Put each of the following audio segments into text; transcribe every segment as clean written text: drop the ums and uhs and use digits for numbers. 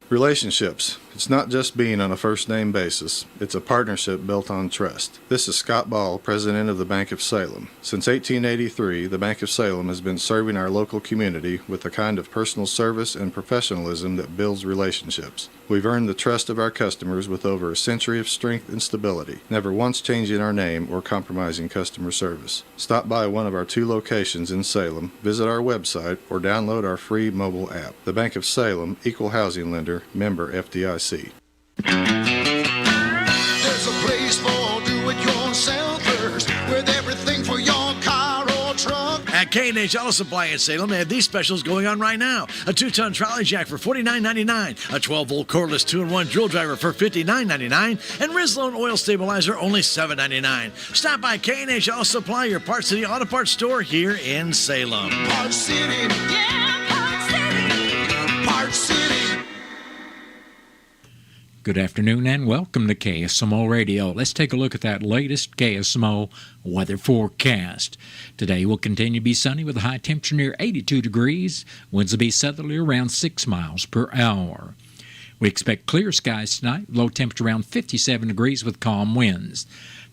Relationships. It's not just being on a first-name basis. It's a partnership built on trust. This is Scott Ball, president of the Bank of Salem. Since 1883, the Bank of Salem has been serving our local community with the kind of personal service and professionalism that builds relationships. We've earned the trust of our customers with over a century of strength and stability, never once changing our name or compromising customer service. Stop by one of our 2 locations in Salem, visit our website, or download our free mobile app. The Bank of Salem, Equal Housing Lender, member FDIC. There's a place for do-it-yourselfers with everything for your car or truck. At K&H Auto Supply in Salem, they have these specials going on right now. A 2-ton trolley jack for $49.99, a 12-volt cordless 2-in-1 drill driver for $59.99, and Rizlone oil stabilizer only $7.99. Stop by K&H Auto Supply, your Parts City Auto Parts store here in Salem. Parts City, yeah, Parts City, Parts City. Good afternoon and welcome to KSMO Radio. Let's take a look at that latest KSMO weather forecast. Today will continue to be sunny with a high temperature near 82 degrees. Winds will be southerly around 6 miles per hour. We expect clear skies tonight, low temperature around 57 degrees with calm winds.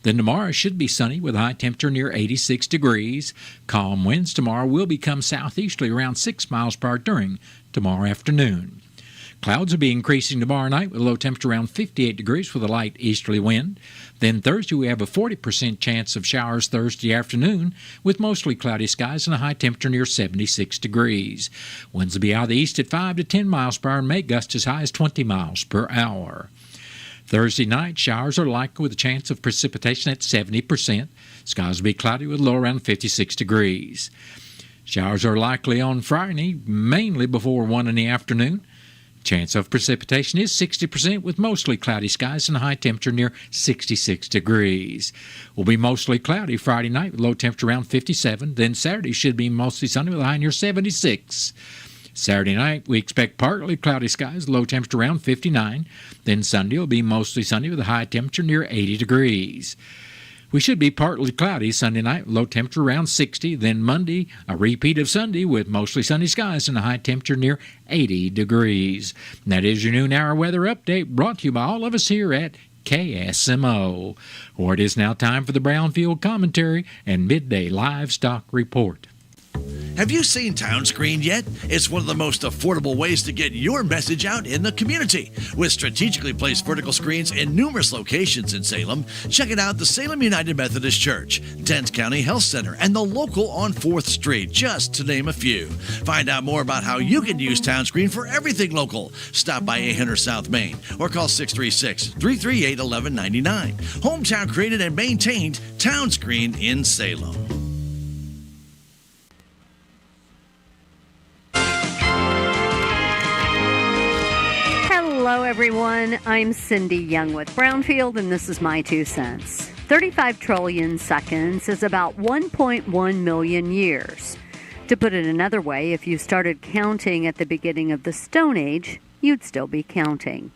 Then tomorrow should be sunny with a high temperature near 86 degrees. Calm winds tomorrow will become southeasterly around 6 miles per hour during tomorrow afternoon. Clouds will be increasing tomorrow night with a low temperature around 58 degrees with a light easterly wind. Then Thursday we have a 40% chance of showers Thursday afternoon with mostly cloudy skies and a high temperature near 76 degrees. Winds will be out of the east at 5 to 10 miles per hour and may gust as high as 20 miles per hour. Thursday night, showers are likely with a chance of precipitation at 70%. Skies will be cloudy with a low around 56 degrees. Showers are likely on Friday, mainly before 1 in the afternoon. Chance of precipitation is 60% with mostly cloudy skies and a high temperature near 66 degrees. Will be mostly cloudy Friday night with low temperature around 57. Then Saturday should be mostly sunny with a high near 76. Saturday night, we expect partly cloudy skies, low temperature around 59. Then Sunday will be mostly sunny with a high temperature near 80 degrees. We should be partly cloudy Sunday night, low temperature around 60. Then Monday, a repeat of Sunday with mostly sunny skies and a high temperature near 80 degrees. And that is your noon hour weather update brought to you by all of us here at KSMO. Or it is now time for the Brownfield Commentary and Midday Livestock Report. Have you seen Town Screen yet? It's one of the most affordable ways to get your message out in the community. With strategically placed vertical screens in numerous locations in Salem, check it out: the Salem United Methodist Church, Dent County Health Center, and the local on 4th Street, just to name a few. Find out more about how you can use Town Screen for everything local. Stop by 800 South Main or call 636-338-1199. Hometown created and maintained, Town Screen in Salem. Hello, everyone. I'm Cindy Young with Brownfield, and this is my 2 cents. 35 trillion seconds is about 1.1 million years. To put it another way, if you started counting at the beginning of the Stone Age, you'd still be counting.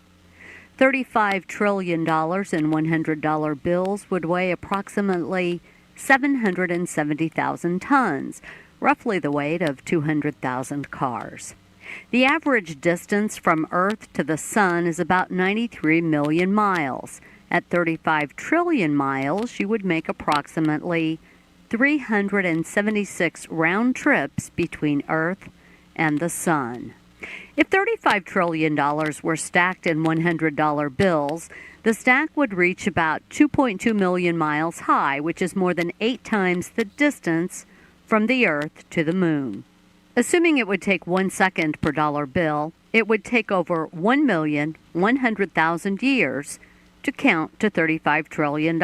$35 trillion in $100 bills would weigh approximately 770,000 tons, roughly the weight of 200,000 cars. The average distance from Earth to the Sun is about 93 million miles. At 35 trillion miles, you would make approximately 376 round trips between Earth and the Sun. If $35 trillion were stacked in $100 bills, the stack would reach about 2.2 million miles high, which is more than 8 times the distance from the Earth to the Moon. Assuming it would take 1 second per dollar bill, it would take over 1,100,000 years to count to $35 trillion.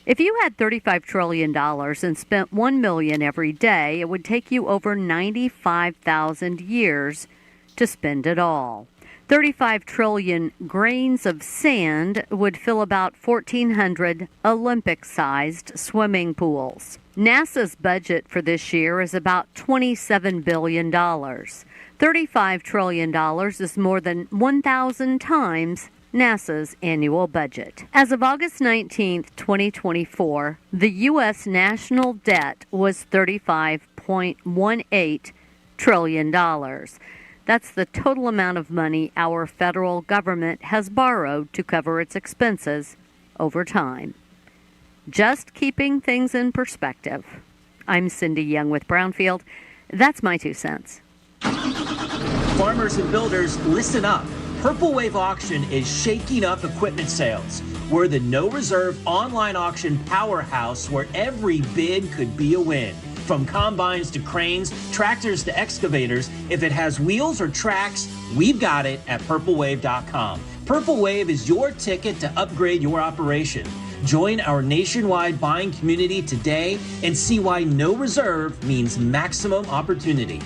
If you had $35 trillion and spent 1 million every day, it would take you over 95,000 years to spend it all. 35 trillion grains of sand would fill about 1,400 Olympic-sized swimming pools. NASA's budget for this year is about $27 billion. $35 trillion is more than 1,000 times NASA's annual budget. As of August 19, 2024, the U.S. national debt was $35.18 trillion. That's the total amount of money our federal government has borrowed to cover its expenses over time. Just keeping things in perspective. I'm Cindy Young with Brownfield. That's my 2 cents. Farmers and builders, listen up. Purple Wave Auction is shaking up equipment sales. We're the no reserve online auction powerhouse where every bid could be a win. From combines to cranes, tractors to excavators, if it has wheels or tracks, we've got it at purplewave.com. Purple Wave is your ticket to upgrade your operation. Join our nationwide buying community today and see why no reserve means maximum opportunity.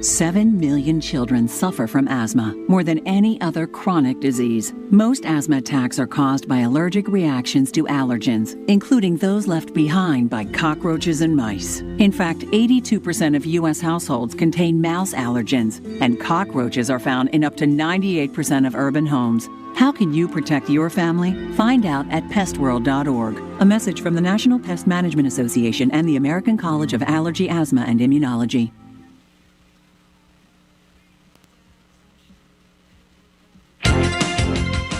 7 million children suffer from asthma, more than any other chronic disease. Most asthma attacks are caused by allergic reactions to allergens, including those left behind by cockroaches and mice. In fact, 82% of U.S. households contain mouse allergens, and cockroaches are found in up to 98% of urban homes. How can you protect your family? Find out at pestworld.org. A message from the National Pest Management Association and the American College of Allergy, Asthma, and Immunology.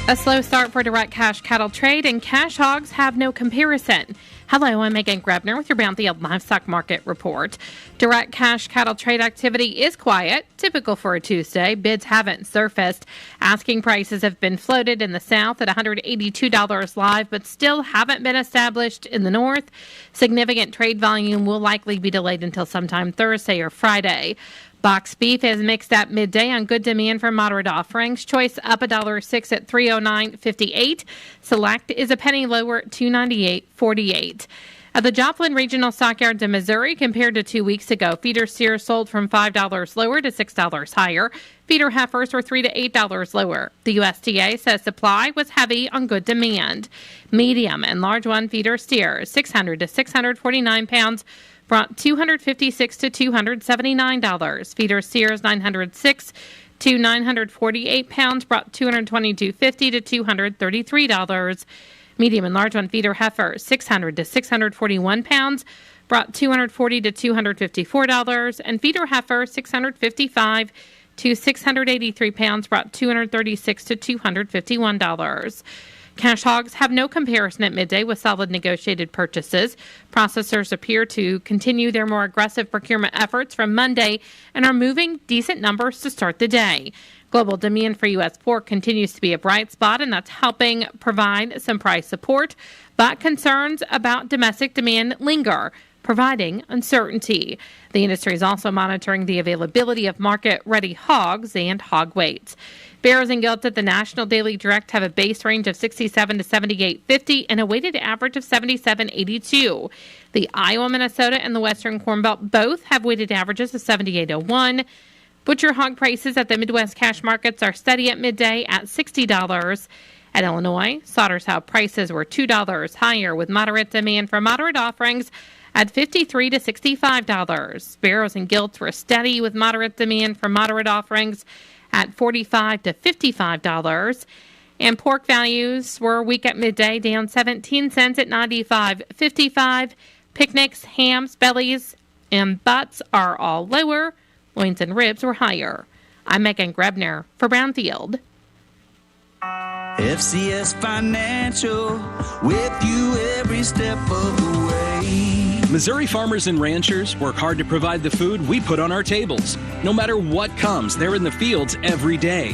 A slow start for direct cash cattle trade, and cash hogs have no comparison. Hello, I'm Megan Grebner with your Brownfield Livestock Market Report. Direct cash cattle trade activity is quiet, typical for a Tuesday. Bids haven't surfaced. Asking prices have been floated in the south at $182 live, but still haven't been established in the north. Significant trade volume will likely be delayed until sometime Thursday or Friday. Box beef is mixed at midday on good demand for moderate offerings. Choice up $1.06 at $309.58. Select is a penny lower at $298.48. At the Joplin Regional Stockyards in Missouri, compared to 2 weeks ago, feeder steers sold from $5 lower to $6 higher. Feeder heifers were $3 to $8 lower. The USDA says supply was heavy on good demand. Medium and large one feeder steers, 600 to 649 pounds, brought $256 to $279. Feeder steers 906 to 948 pounds, brought $222.50 to $233. Medium and large one feeder heifers 600 to 641 pounds, brought $240 to $254. And feeder heifers 655 to 683 pounds, brought $236 to $251. Cash hogs have no comparison at midday with solid negotiated purchases. Processors appear to continue their more aggressive procurement efforts from Monday and are moving decent numbers to start the day. Global demand for U.S. pork continues to be a bright spot, and that's helping provide some price support. But concerns about domestic demand linger, providing uncertainty. The industry is also monitoring the availability of market-ready hogs and hog weights. Barrows and gilts at the National Daily Direct have a base range of 67 to 78.50 and a weighted average of 77.82. The Iowa, Minnesota, and the Western Corn Belt both have weighted averages of 78.01. Butcher hog prices at the Midwest cash markets are steady at midday at $60. At Illinois, slaughter sow prices were $2 higher with moderate demand for moderate offerings at $53 to $65. Barrows and gilts were steady with moderate demand for moderate offerings at $45 to $55. And pork values were weak at midday, down 17 cents at $95.55. Picnics, hams, bellies, and butts are all lower. Loins and ribs were higher. I'm Megan Grebner for Brownfield. FCS Financial, with you every step of the way. Missouri farmers and ranchers work hard to provide the food we put on our tables. No matter what comes, they're in the fields every day.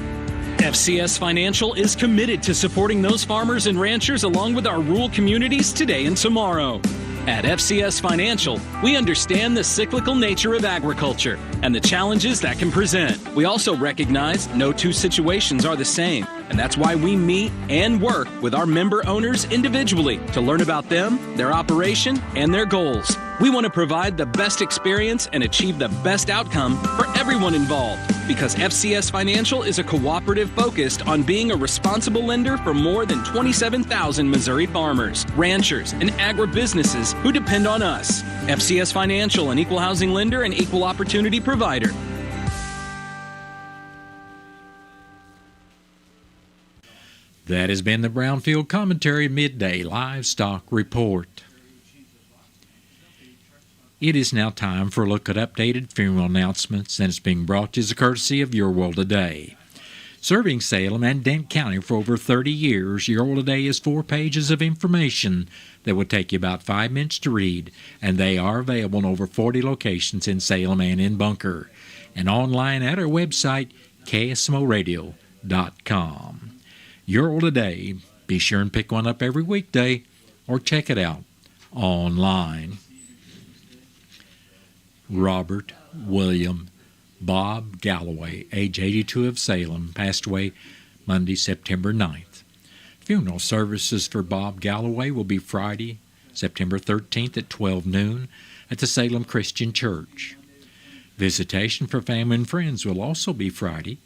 FCS Financial is committed to supporting those farmers and ranchers along with our rural communities today and tomorrow. At FCS Financial, we understand the cyclical nature of agriculture and the challenges that can present. We also recognize no two situations are the same, and that's why we meet and work with our member owners individually to learn about them, their operation, and their goals. We want to provide the best experience and achieve the best outcome for everyone involved, because FCS Financial is a cooperative focused on being a responsible lender for more than 27,000 Missouri farmers, ranchers, and agribusinesses who depend on us. FCS Financial, an equal housing lender and equal opportunity provider. That has been the Brownfield Commentary Midday Livestock Report. It is now time for a look at updated funeral announcements, and it's being brought to you as a courtesy of Your World Today. Serving Salem and Dent County for over 30 years, Your World Today is 4 pages of information that would take you about 5 minutes to read, and they are available in over 40 locations in Salem and in Bunker, and online at our website, KSMOradio.com. Your World Today, be sure and pick one up every weekday, or check it out online. Robert William Bob Galloway, age 82 of Salem, passed away Monday, September 9th. Funeral services for Bob Galloway will be Friday, September 13th at 12 noon at the Salem Christian Church. Visitation for family and friends will also be Friday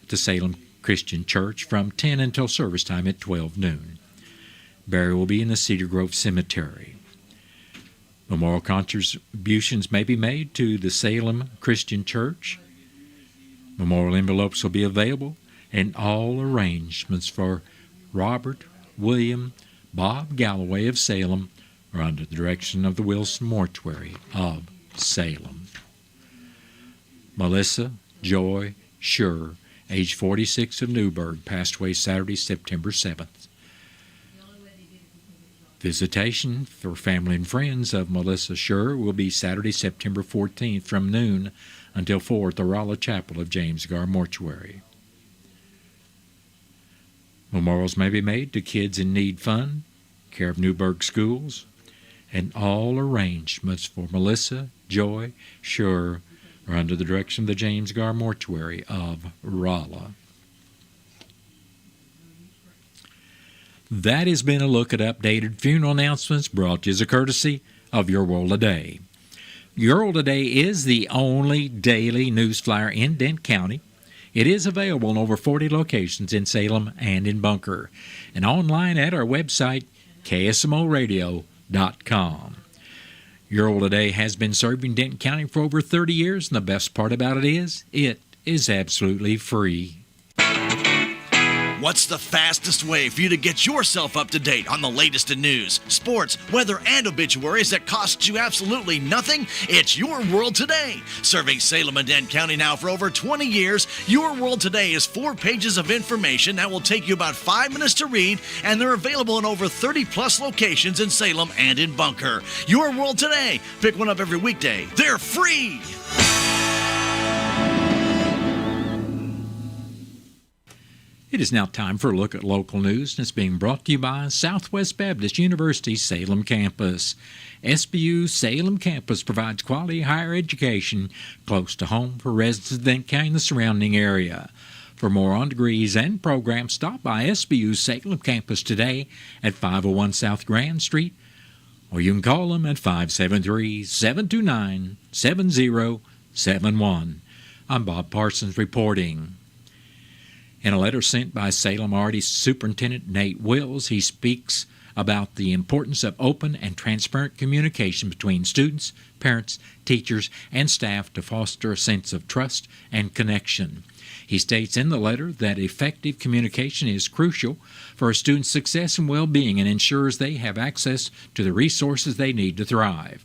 at the Salem Christian Church from 10 until service time at 12 noon. Burial will be in the Cedar Grove Cemetery. Memorial contributions may be made to the Salem Christian Church. Memorial envelopes will be available, and all arrangements for Robert William Bob Galloway of Salem are under the direction of the Wilson Mortuary of Salem. Melissa Joy Schur, age 46 of Newburgh, passed away Saturday, September 7th. Visitation for family and friends of Melissa Schur will be Saturday, September 14th from noon until 4 at the Rolla Chapel of James Gar Mortuary. Memorials may be made to Kids in Need Fund, care of Newburgh Schools, and all arrangements for Melissa Joy Schur are under the direction of the James Gar Mortuary of Rolla. That has been a look at updated funeral announcements brought to you as a courtesy of Your World Today. Your World Today is the only daily news flyer in Dent County. It is available in over 40 locations in Salem and in Bunker, and online at our website, KSMOradio.com. Your World Today has been serving Dent County for over 30 years, and the best part about it is absolutely free. What's the fastest way for you to get yourself up to date on the latest in news, sports, weather, and obituaries that costs you absolutely nothing? It's Your World Today. Serving Salem and Dent County now for over 20 years, Your World Today is 4 pages of information that will take you about 5 minutes to read, and they're available in over 30-plus locations in Salem and in Bunker. Your World Today. Pick one up every weekday. They're free. It is now time for a look at local news, and it's being brought to you by Southwest Baptist University Salem Campus. SBU Salem Campus provides quality higher education close to home for residents of Dent County and the surrounding area. For more on degrees and programs, stop by SBU Salem Campus today at 501 South Grand Street, or you can call them at 573-729-7071. I'm Bob Parsons reporting. In a letter sent by Salem RD Superintendent Nate Wills, he speaks about the importance of open and transparent communication between students, parents, teachers, and staff to foster a sense of trust and connection. He states in the letter that effective communication is crucial for a student's success and well-being and ensures they have access to the resources they need to thrive.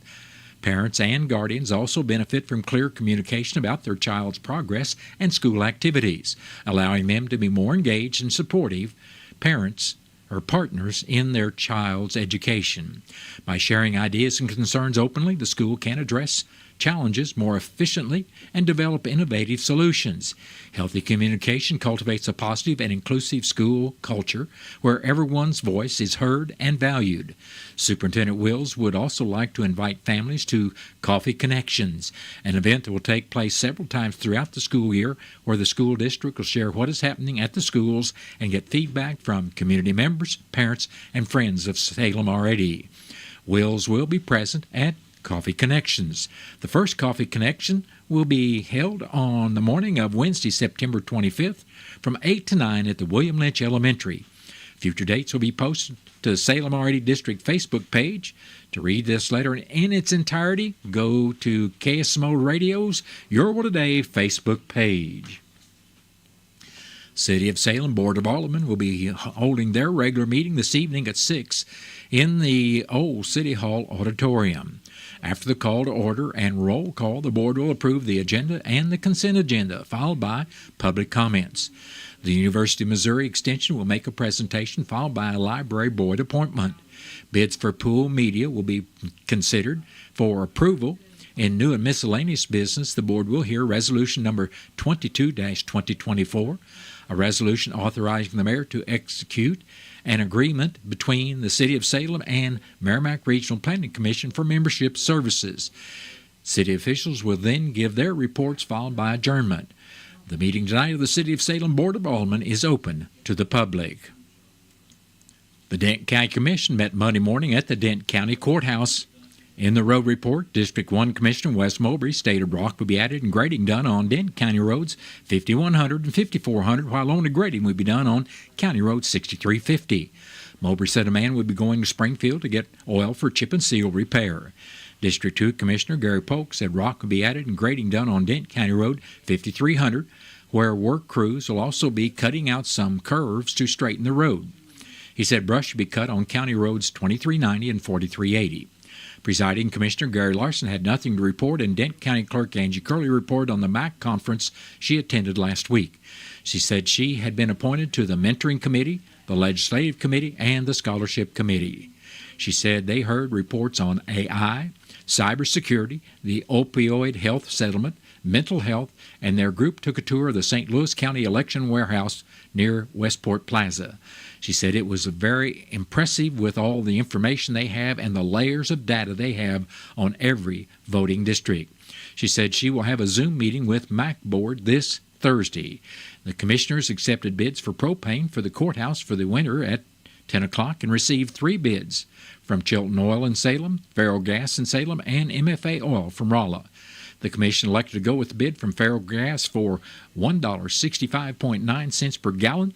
Parents and guardians also benefit from clear communication about their child's progress and school activities, allowing them to be more engaged and supportive parents or partners in their child's education. By sharing ideas and concerns openly, the school can address challenges more efficiently and develop innovative solutions. Healthy communication cultivates a positive and inclusive school culture where everyone's voice is heard and valued. Superintendent Wills would also like to invite families to Coffee Connections, an event that will take place several times throughout the school year where the school district will share what is happening at the schools and get feedback from community members, parents, and friends of Salem RAD. Wills will be present at Coffee Connections. The first Coffee Connection will be held on the morning of Wednesday, September 25th from 8 to 9 at the William Lynch Elementary. Future dates will be posted to the Salem RD District Facebook page. To read this letter in its entirety, go to KSMO Radio's Your World Today Facebook page. City of Salem Board of Aldermen will be holding their regular meeting this evening at 6 in the old City Hall auditorium. After the call to order and roll call, the board will approve the agenda and the consent agenda, followed by public comments. The University of Missouri Extension will make a presentation, followed by a library board appointment. Bids for pool media will be considered for approval. In new and miscellaneous business, the board will hear resolution number 22-2024, a resolution authorizing the mayor to execute an agreement between the City of Salem and Merrimack Regional Planning Commission for membership services. City officials will then give their reports, followed by adjournment. The meeting tonight of the City of Salem Board of Aldermen is open to the public. The Denton County Commission met Monday morning at the Denton County Courthouse. In the road report, District 1 Commissioner Wes Mowbray stated rock would be added and grading done on Denton County roads 5100 and 5400, while only grading would be done on County Road 6350. Mowbray said a man would be going to Springfield to get oil for chip and seal repair. District 2 Commissioner Gary Polk said rock would be added and grading done on Denton County Road 5300, where work crews will also be cutting out some curves to straighten the road. He said brush should be cut on County Roads 2390 and 4380. Presiding Commissioner Gary Larson had nothing to report, and Denton County Clerk Angie Curley reported on the MAC conference she attended last week. She said she had been appointed to the Mentoring Committee, the Legislative Committee, and the Scholarship Committee. She said they heard reports on AI, cybersecurity, the opioid health settlement, mental health, and their group took a tour of the St. Louis County Election Warehouse near Westport Plaza. She said it was very impressive with all the information they have and the layers of data they have on every voting district. She said she will have a Zoom meeting with MAC Board this Thursday. The commissioners accepted bids for propane for the courthouse for the winter at 10 o'clock and received 3 bids from Chilton Oil in Salem, Farrell Gas in Salem, and MFA Oil from Rolla. The commission elected to go with the bid from Farrell Gas for $1.65.9 per gallon.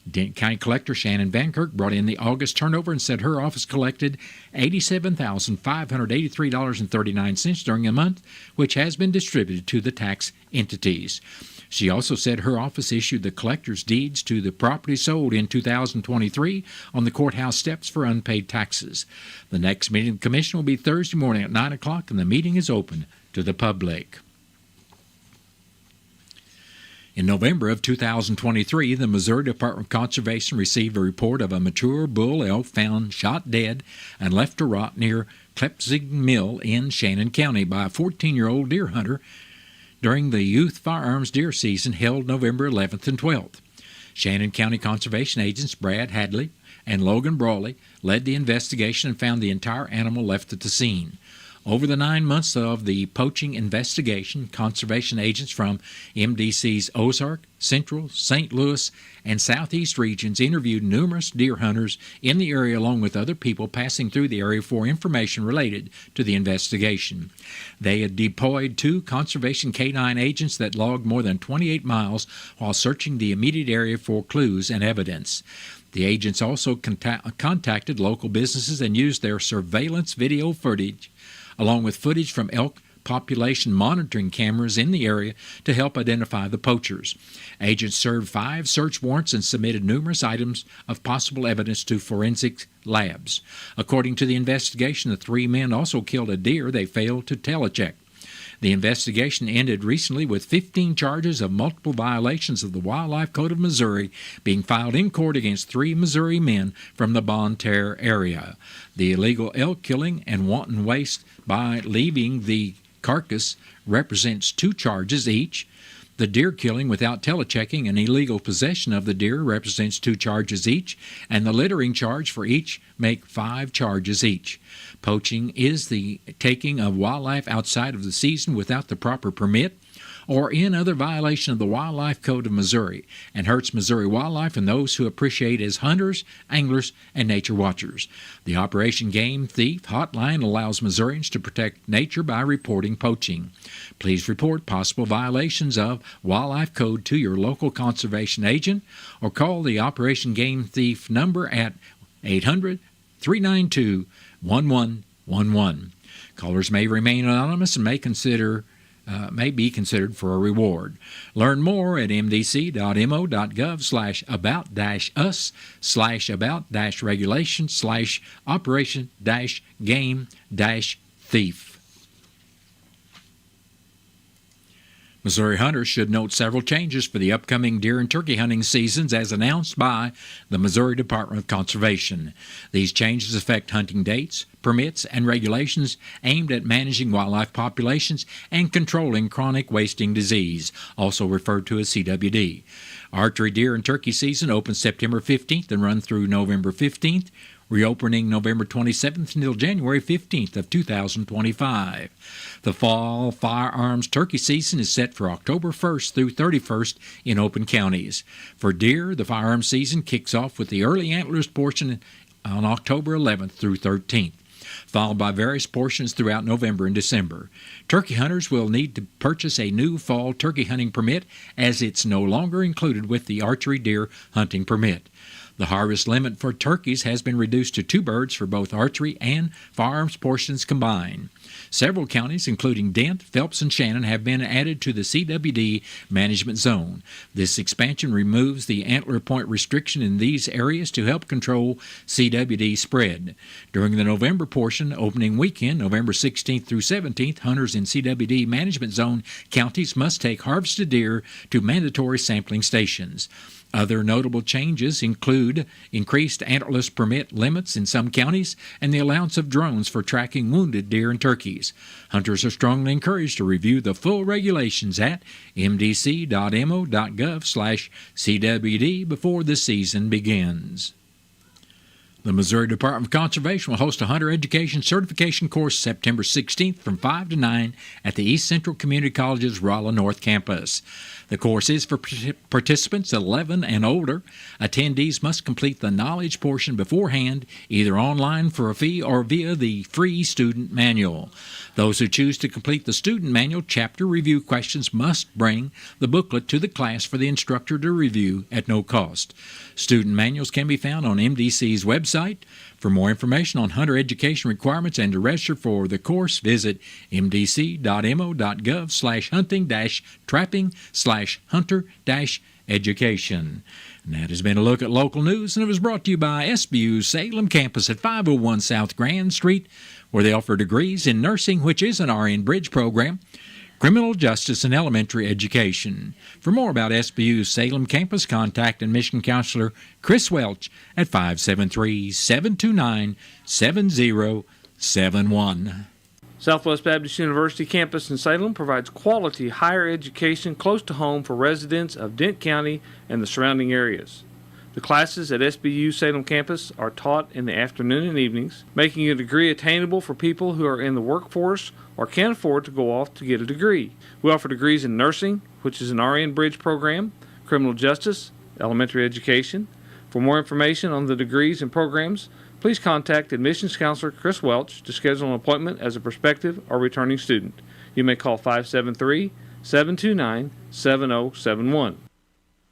Denton County Collector Shannon Van Kirk brought in the August turnover and said her office collected $87,583.39 during the month, which has been distributed to the tax entities. She also said her office issued the collector's deeds to the property sold in 2023 on the courthouse steps for unpaid taxes. The next meeting of the commission will be Thursday morning at 9 o'clock, and the meeting is open to the public. In November of 2023, the Missouri Department of Conservation received a report of a mature bull elk found shot dead and left to rot near Klepzig Mill in Shannon County by a 14-year-old deer hunter during the youth firearms deer season held November 11th and 12th. Shannon County Conservation agents Brad Hadley and Logan Brawley led the investigation and found the entire animal left at the scene. Over the 9 months of the poaching investigation, conservation agents from MDC's Ozark, Central, St. Louis, and Southeast regions interviewed numerous deer hunters in the area along with other people passing through the area for information related to the investigation. They had deployed 2 conservation K-9 agents that logged more than 28 miles while searching the immediate area for clues and evidence. The agents also contacted local businesses and used their surveillance video footage along with footage from elk population monitoring cameras in the area to help identify the poachers. Agents served 5 search warrants and submitted numerous items of possible evidence to forensic labs. According to the investigation, the 3 men also killed a deer they failed to telecheck. The investigation ended recently with 15 charges of multiple violations of the Wildlife Code of Missouri being filed in court against 3 Missouri men from the Bonne Terre area. The illegal elk killing and wanton waste by leaving the carcass represents 2 charges each. The deer killing without telechecking and illegal possession of the deer represents 2 charges each, and the littering charge for each make 5 charges each. Poaching is the taking of wildlife outside of the season without the proper permit or in other violation of the Wildlife Code of Missouri and hurts Missouri wildlife and those who appreciate as hunters, anglers, and nature watchers. The Operation Game Thief hotline allows Missourians to protect nature by reporting poaching. Please report possible violations of Wildlife Code to your local conservation agent or call the Operation Game Thief number at 800-392-1111. Callers may remain anonymous and may consider may be considered for a reward. Learn more at mdc.mo.gov/about-us/regulation/operation-game-thief. Missouri hunters should note several changes for the upcoming deer and turkey hunting seasons as announced by the Missouri Department of Conservation. These changes affect hunting dates, permits, and regulations aimed at managing wildlife populations and controlling chronic wasting disease, also referred to as CWD. Archery deer and turkey season opens September 15th and run through November 15th, reopening November 27th until January 15th of 2025. The fall firearms turkey season is set for October 1st through 31st in open counties. For deer, the firearms season kicks off with the early antlers portion on October 11th through 13th, followed by various portions throughout November and December. Turkey hunters will need to purchase a new fall turkey hunting permit as it's no longer included with the archery deer hunting permit. The harvest limit for turkeys has been reduced to 2 birds for both archery and firearms portions combined. Several counties, including Dent, Phelps, and Shannon, have been added to the CWD management zone. This expansion removes the antler point restriction in these areas to help control CWD spread. During the November portion, opening weekend, November 16th through 17th, hunters in CWD management zone counties must take harvested deer to mandatory sampling stations. Other notable changes include increased antlerless permit limits in some counties and the allowance of drones for tracking wounded deer and turkeys. Hunters are strongly encouraged to review the full regulations at mdc.mo.gov/CWD before the season begins. The Missouri Department of Conservation will host a hunter education certification course September 16th from 5 to 9 at the East Central Community College's Rolla North campus. The course is for participants 11 and older. Attendees must complete the knowledge portion beforehand, either online for a fee or via the free student manual. Those who choose to complete the student manual chapter review questions must bring the booklet to the class for the instructor to review at no cost. Student manuals can be found on MDC's website. For more information on hunter education requirements and to register for the course, visit mdc.mo.gov/hunting-trapping/hunter-education. And that has been a look at local news, and it was brought to you by SBU Salem campus at 501 South Grand Street, where they offer degrees in nursing, which is an RN Bridge program, criminal justice, and elementary education. For more about SBU's Salem campus, contact admission counselor Chris Welch at 573-729-7071. Southwest Baptist University campus in Salem provides quality higher education close to home for residents of Dent County and the surrounding areas. The classes at SBU Salem campus are taught in the afternoon and evenings, making a degree attainable for people who are in the workforce or can't afford to go off to get a degree. We offer degrees in nursing, which is an RN Bridge program, criminal justice, elementary education. For more information on the degrees and programs, please contact admissions counselor Chris Welch to schedule an appointment as a prospective or returning student. You may call 573-729-7071.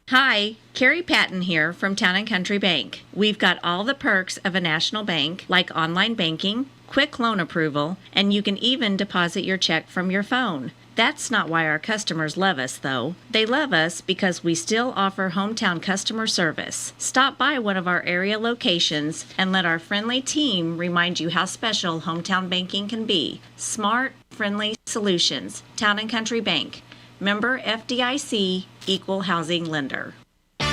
Hi, Carrie Patton here from Town & Country Bank. We've got all the perks of a national bank, like online banking, quick loan approval, and you can even deposit your check from your phone. That's not why our customers love us, though. They love us because we still offer hometown customer service. Stop by one of our area locations and let our friendly team remind you how special hometown banking can be. Smart, friendly solutions. Town & Country Bank. Member FDIC, Equal Housing Lender.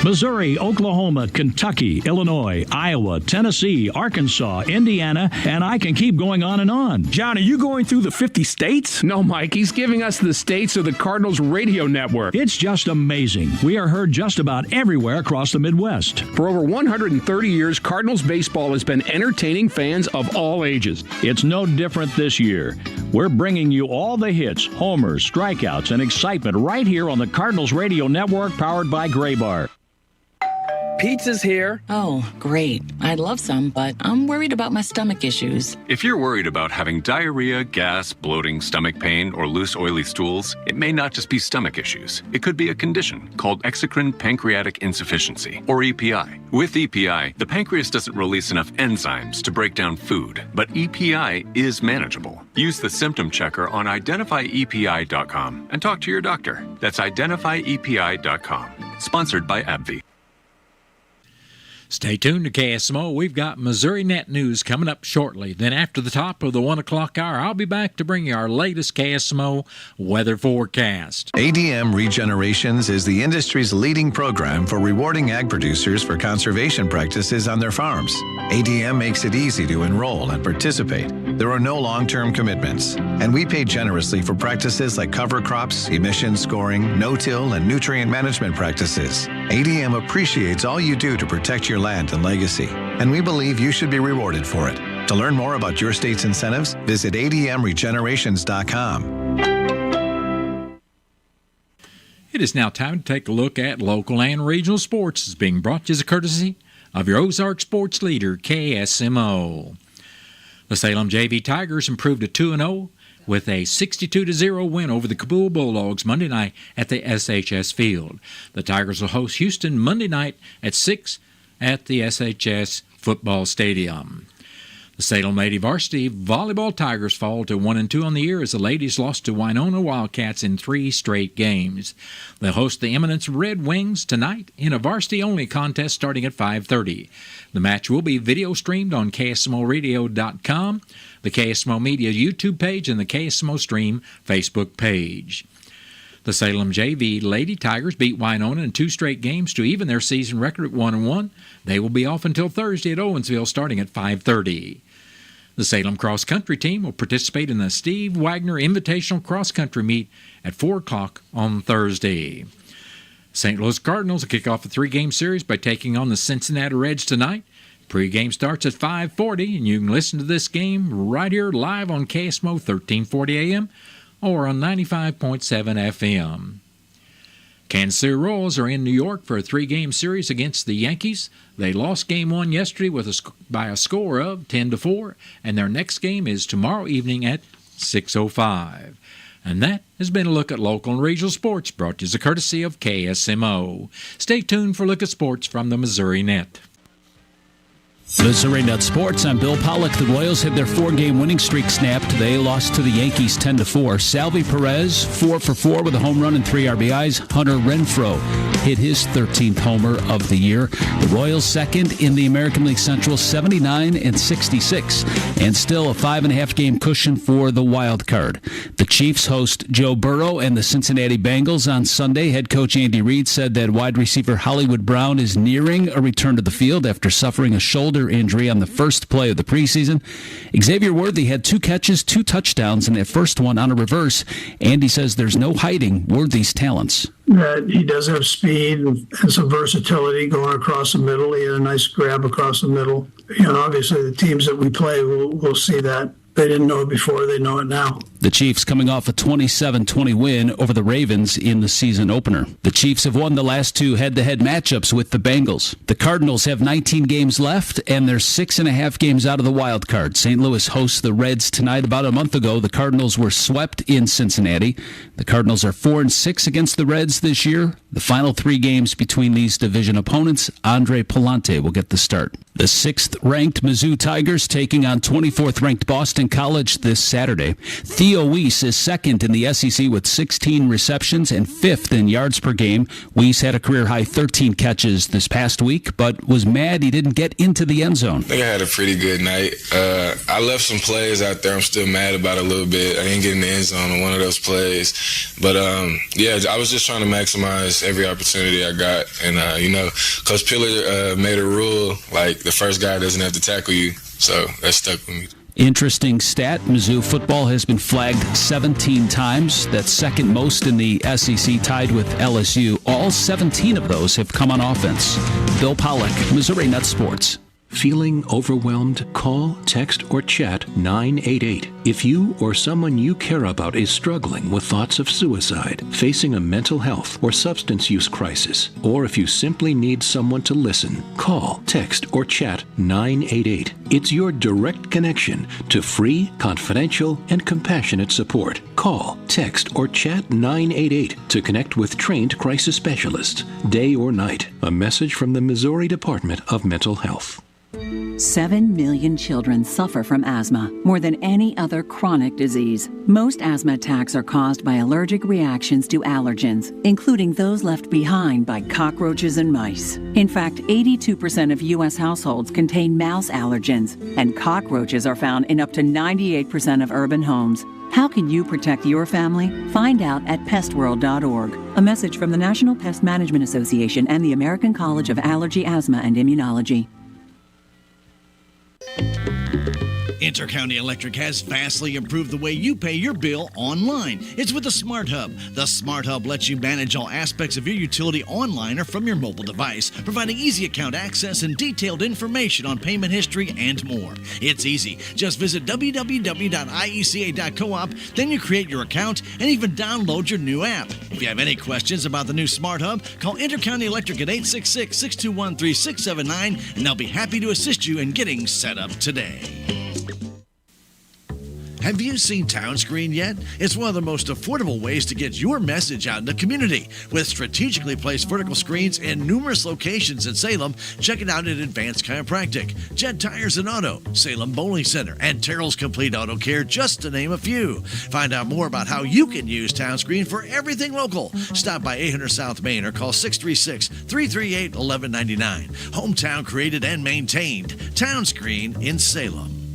Missouri, Oklahoma, Kentucky, Illinois, Iowa, Tennessee, Arkansas, Indiana, and I can keep going on and on. John, are you going through the 50 states? No, Mike, he's giving us the states of the Cardinals radio network. It's just amazing. We are heard just about everywhere across the Midwest. For over 130 years, Cardinals baseball has been entertaining fans of all ages. It's no different this year. We're bringing you all the hits, homers, strikeouts, and excitement right here on the Cardinals radio network powered by Graybar. pizza's here. Oh, great. I'd love some, but I'm worried about my stomach issues. If you're worried about having diarrhea, gas, bloating, stomach pain, or loose, oily stools, it may not just be stomach issues. It could be a condition called exocrine pancreatic insufficiency, or EPI. With EPI, the pancreas doesn't release enough enzymes to break down food, but EPI is manageable. Use the symptom checker on identifyepi.com and talk to your doctor. That's identifyepi.com. Sponsored by AbbVie. Stay tuned to KSMO. We've got Missouri Net News coming up shortly. Then after the top of the 1 o'clock hour, I'll be back to bring you our latest KSMO weather forecast. ADM Regenerations is the industry's leading program for rewarding ag producers for conservation practices on their farms. ADM makes it easy to enroll and participate. There are no long-term commitments, and we pay generously for practices like cover crops, emission scoring, no-till, and nutrient management practices. ADM appreciates all you do to protect your land and legacy, and we believe you should be rewarded for it. To learn more about your state's incentives, visit admregenerations.com. It is now time to take a look at local and regional sports. It's being brought to you as a courtesy of your Ozark sports leader, KSMO. The Salem JV Tigers improved to 2-0 with a 62-0 win over the Kabul Bulldogs Monday night at the SHS Field. The Tigers will host Houston Monday night at 6 at the SHS Football Stadium. The Salem Lady Varsity Volleyball Tigers fall to 1-2 on the year as the ladies lost to Winona Wildcats in 3 straight games. They'll host the Eminence Red Wings tonight in a varsity-only contest starting at 5:30. The match will be video streamed on KSMORadio.com, the KSMO Media YouTube page, and the KSMO Stream Facebook page. The Salem JV Lady Tigers beat Winona in 2 straight games to even their season record at 1-1. They will be off until Thursday at Owensville starting at 5:30. The Salem Cross Country team will participate in the Steve Wagner Invitational Cross Country meet at 4 o'clock on Thursday. St. Louis Cardinals will kick off a 3-game series by taking on the Cincinnati Reds tonight. Pre-game starts at 5:40, and you can listen to this game right here live on KSMO 1340 AM or on 95.7 FM. Kansas City Royals are in New York for a 3-game series against the Yankees. They lost Game 1 yesterday by a score of 10-4, and their next game is tomorrow evening at 6:05. And that has been a look at local and regional sports brought to you as a courtesy of KSMO. Stay tuned for a look at sports from the Missouri Net. Missouri Net Sports, I'm Bill Pollock. The Royals had their 4-game winning streak snapped. They lost to the Yankees 10-4. Salvi Perez, 4 for 4 with a home run and 3 RBIs. Hunter Renfroe hit his 13th homer of the year. The Royals second in the American League Central, 79-66, and still a 5.5 game cushion for the wild card. The Chiefs host Joe Burrow and the Cincinnati Bengals on Sunday. Head coach Andy Reid said that wide receiver Hollywood Brown is nearing a return to the field after suffering a shoulder injury on the first play of the preseason. Xavier Worthy had 2 catches, 2 touchdowns, and that first one on a reverse. Andy says there's no hiding Worthy's talents. That he does have speed and some versatility going across the middle. He had a nice grab across the middle. Obviously the teams that we play will see that. They didn't know it before, they know it now. The Chiefs coming off a 27-20 win over the Ravens in the season opener. The Chiefs have won the last 2 head-to-head matchups with the Bengals. The Cardinals have 19 games left, and they're 6.5 games out of the wild card. St. Louis hosts the Reds tonight. About a month ago, the Cardinals were swept in Cincinnati. The Cardinals are 4-6 against the Reds this year. The final 3 games between these division opponents, Andre Palante will get the start. The 6th-ranked Mizzou Tigers taking on 24th-ranked Boston College this Saturday. Theo Weiss is second in the SEC with 16 receptions and 5th in yards per game. Weiss had a career-high 13 catches this past week, but was mad he didn't get into the end zone. I think I had a pretty good night. I left some plays out there I'm still mad about a little bit. I didn't get in the end zone on one of those plays. But, I was just trying to maximize every opportunity I got. And, Coach Pillar made a rule, like, the first guy doesn't have to tackle you. So that stuck with me. Interesting stat, Mizzou football has been flagged 17 times. That's second most in the SEC, tied with LSU. All 17 of those have come on offense. Bill Pollock, Missouri Net Sports. Feeling overwhelmed? Call, text, or chat 988. If you or someone you care about is struggling with thoughts of suicide, facing a mental health or substance use crisis, or if you simply need someone to listen, call, text, or chat 988. It's your direct connection to free, confidential, and compassionate support. Call, text, or chat 988 to connect with trained crisis specialists, day or night. A message from the Missouri Department of Mental Health. 7 million children suffer from asthma, more than any other chronic disease. Most asthma attacks are caused by allergic reactions to allergens, including those left behind by cockroaches and mice. In fact, 82% of U.S. households contain mouse allergens, and cockroaches are found in up to 98% of urban homes. How can you protect your family? Find out at pestworld.org. A message from the National Pest Management Association and the American College of Allergy, Asthma, and Immunology. Intercounty Electric has vastly improved the way you pay your bill online. It's with the Smart Hub. The Smart Hub lets you manage all aspects of your utility online or from your mobile device, providing easy account access and detailed information on payment history and more. It's easy. Just visit www.ieca.coop, then you create your account and even download your new app. If you have any questions about the new Smart Hub, call Intercounty Electric at 866-621-3679, and they'll be happy to assist you in getting set up today. Have you seen TownScreen yet? It's one of the most affordable ways to get your message out in the community. With strategically placed vertical screens in numerous locations in Salem, check it out at Advanced Chiropractic, Jed Tires and Auto, Salem Bowling Center, and Terrell's Complete Auto Care, just to name a few. Find out more about how you can use TownScreen for everything local. Stop by 800 South Main or call 636-338-1199. Hometown created and maintained. TownScreen in Salem.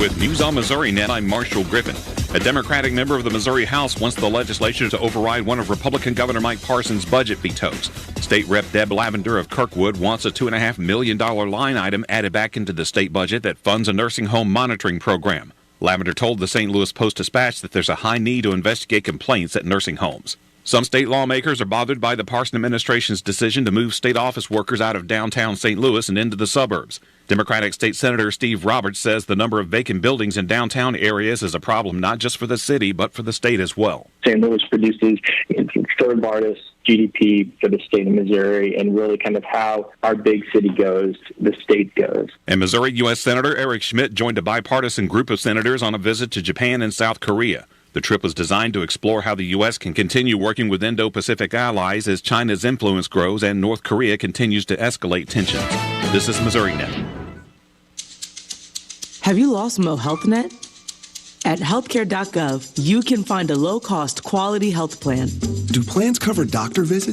With News on Missouri Net, I'm Marshall Griffin. A Democratic member of the Missouri House wants the legislature to override one of Republican Governor Mike Parson's budget vetoes. State Rep Deb Lavender of Kirkwood wants a $2.5 million line item added back into the state budget that funds a nursing home monitoring program. Lavender told the St. Louis Post-Dispatch that there's a high need to investigate complaints at nursing homes. Some state lawmakers are bothered by the Parson administration's decision to move state office workers out of downtown St. Louis and into the suburbs. Democratic State Senator Steve Roberts says the number of vacant buildings in downtown areas is a problem not just for the city, but for the state as well. St. Louis produces third largest GDP for the state of Missouri, and really kind of how our big city goes, the state goes. And Missouri U.S. Senator Eric Schmidt joined a bipartisan group of senators on a visit to Japan and South Korea. The trip was designed to explore how the U.S. can continue working with Indo-Pacific allies as China's influence grows and North Korea continues to escalate tensions. This is Missouri Net. Have you lost Mo Health Net? At healthcare.gov, you can find a low-cost, quality health plan. Do plans cover doctor visits?